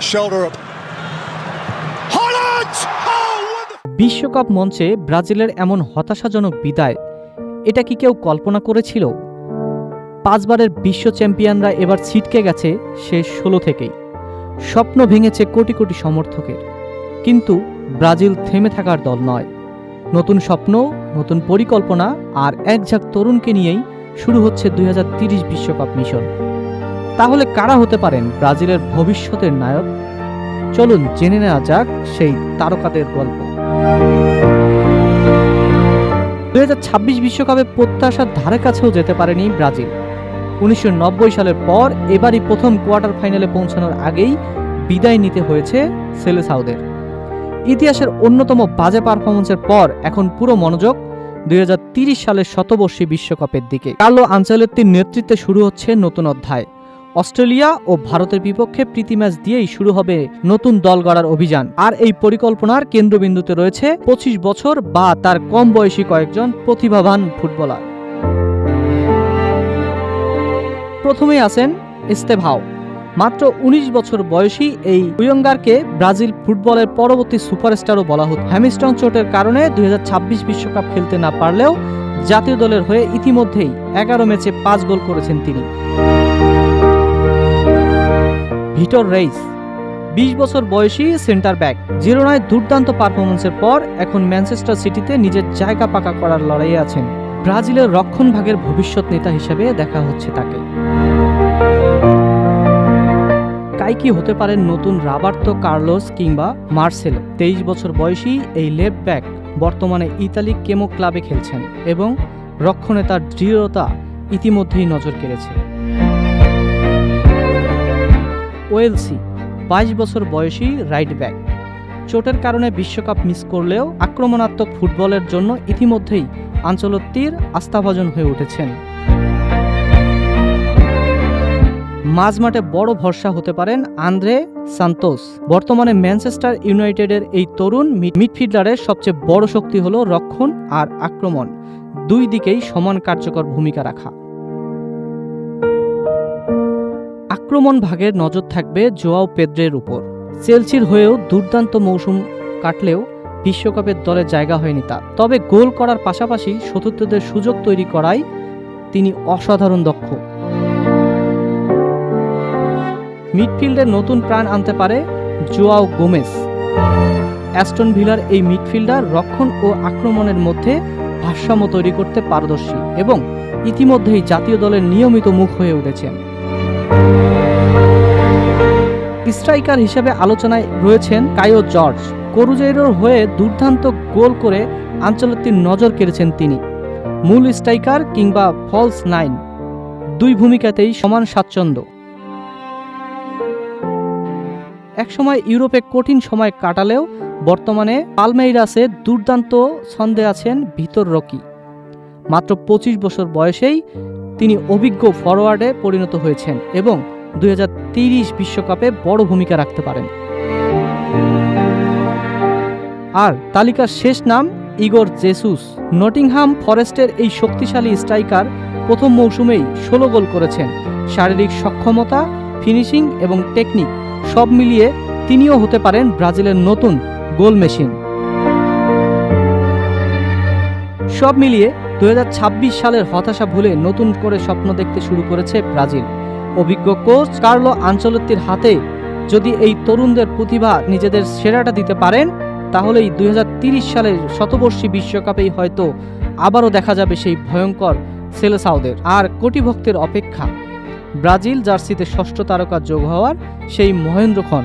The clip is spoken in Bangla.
shoulder up. Haaland! বিশ্বকাপ মঞ্চে ব্রাজিলের এমন হতাশাজনক বিদায়, এটা কি কেউ কল্পনা করেছিল? 5 বারের বিশ্ব চ্যাম্পিয়নরা এবার ছিটকে গেছে শেষ 16 থেকেই। স্বপ্ন ভেঙেছে কোটি কোটি সমর্থকের, কিন্তু ব্রাজিল থেমে থাকার দল নয়। নতুন স্বপ্ন, নতুন পরিকল্পনা আর একঝাঁক তরুণকে নিয়েই শুরু হচ্ছে 2030 বিশ্বকাপ মিশন। তাহলে কারা হতে পারেন ব্রাজিলের ভবিষ্যতের নায়ক? চলুন জেনে নেওয়া যাক সেই তারকাদের গল্প। 2026 বিশ্বকাপে প্রত্যাশার ধারে কাছেও যেতে পারেনি ব্রাজিল। 1990 সালের পর এবারই প্রথম কোয়ার্টার ফাইনালে পৌঁছানোর আগেই বিদায় নিতে হয়েছে সেলেসাওদের। ইতিহাসের অন্যতম বাজে পারফরমেন্সের পর এখন পুরো মনোযোগ 2030 সালের শতবর্ষী বিশ্বকাপের দিকে। কার্লো আনচেলত্তির নেতৃত্বে শুরু হচ্ছে নতুন অধ্যায়। অস্ট্রেলিয়া ও ভারতের বিপক্ষে প্রীতি ম্যাচ দিয়েই শুরু হবে নতুন দল গড়ার অভিযান। আর এই পরিকল্পনার কেন্দ্রবিন্দুতে রয়েছে 25 বছর বা তার কম বয়সী কয়েকজন প্রতিভাবান ফুটবলার। প্রথমেই আছেন এস্তেভাও। মাত্র 19 বছর বয়সী এই উইঙ্গারকে ব্রাজিল ফুটবলের পরবর্তী সুপারস্টারও বলা হতো। হ্যামস্ট্রং চোটের কারণে 2026 বিশ্বকাপ খেলতে না পারলেও জাতীয় দলের হয়ে ইতিমধ্যেই 11 ম্যাচে 5 গোল করেছেন তিনি। ভিটর রেইস 20 বছর বয়সী সেন্টার ব্যাক। জিরোনায় দুর্দান্ত পারফরমেন্সের পর এখন ম্যানচেস্টার সিটিতে নিজের জায়গা পাকা করার লড়াইয়ে আছেন। ব্রাজিলের রক্ষণভাগের ভবিষ্যৎ নেতা হিসেবে দেখা হচ্ছে তাকে। কি হতে পারেন নতুন রবার্তো কার্লোস কিংবা মার্সেলো। 23 বছর বয়সী এই লেফট ব্যাক বর্তমানে ইতালি কেমো ক্লাবে খেলছেন এবং রক্ষণে তার দৃঢ়তা ইতিমধ্যেই নজর কেড়েছে। ওয়েলসি 22 বছর বয়সী রাইট ব্যাক। চোটের কারণে বিশ্বকাপ মিস করলেও আক্রমণাত্মক ফুটবলের জন্য ইতিমধ্যেই আনচেলত্তির আস্থাভাজন হয়ে উঠেছেন। মাঝমাঠে বড় ভরসা হতে পারেন আন্দ্রে সান্তোস। বর্তমানে ম্যানচেস্টার ইউনাইটেডের এই তরুণ মিডফিল্ডারের সবচেয়ে বড় শক্তি হল রক্ষণ আর আক্রমণ, দুই দিকেই সমান কার্যকর ভূমিকা রাখা। আক্রমণ ভাগের নজর থাকবে জোয়াও পেদ্রের উপর। চেলসির হয়েও দুর্দান্ত মৌসুম কাটলেও বিশ্বকাপের দলে জায়গা হয়নি তার। তবে গোল করার পাশাপাশি সতীর্থদের সুযোগ তৈরি করায় তিনি অসাধারণ দক্ষ। মিডফিল্ডে নতুন প্রাণ আনতে পারে জোয়াও গোমেস। অ্যাস্টন ভিলার এই মিডফিল্ডার রক্ষণ ও আক্রমণের মধ্যে ভারসাম্য তৈরি করতে পারদর্শী এবং ইতিমধ্যেই জাতীয় দলের নিয়মিত মুখ হয়ে উঠেছেন। স্ট্রাইকার হিসেবে আলোচনায় রয়েছেন কায়ো জর্জ। করুজেইরোর হয়ে দুর্দান্ত গোল করে আনচেলত্তির নজর কেড়েছেন তিনি। মূল স্ট্রাইকার কিংবা ফলস 9 দুই ভূমিকাতেই সমান স্বাচ্ছন্দ্য। একসময় ইউরোপে কঠিন সময় কাটালেও বর্তমানে পালমেইরাসে দুর্দান্ত ছন্দে আছেন ভিতর রকি। মাত্র 25 বছর বয়সেই তিনি অভিজ্ঞ ফরওয়ার্ডে পরিণত হয়েছেন এবং 2030 বিশ্বকাপে বড় ভূমিকা রাখতে পারেন। আর তালিকার শেষ নাম ইগোর জেসুস। নটিংহাম ফরেস্টের এই শক্তিশালী স্ট্রাইকার প্রথম মৌসুমেই 16 গোল করেছেন। শারীরিক সক্ষমতা, ফিনিশিং এবং টেকনিক সব মিলিয়ে তিনিও হতে পারেন ব্রাজিলের নতুন গোল মেশিন। সব মিলিয়ে 2026 সালের হতাশা ভুলে নতুন করে স্বপ্ন দেখতে শুরু করেছে ব্রাজিল। অভিজ্ঞ কোচ কার্লো আনচেলত্তির হাতে যদি এই তরুণদের প্রতিভা নিজেদের সেরাটা দিতে পারেন, তাহলেই 2030 সালের শতবর্ষী বিশ্বকাপেই হয়তো আবারও দেখা যাবে সেই ভয়ঙ্কর সেলেসাওদের। আর কোটি ভক্তের অপেক্ষা ব্রাজিল জার্সিতে ষষ্ঠ তারকা যোগ হওয়ার সেই মহেন্দ্রক্ষণ।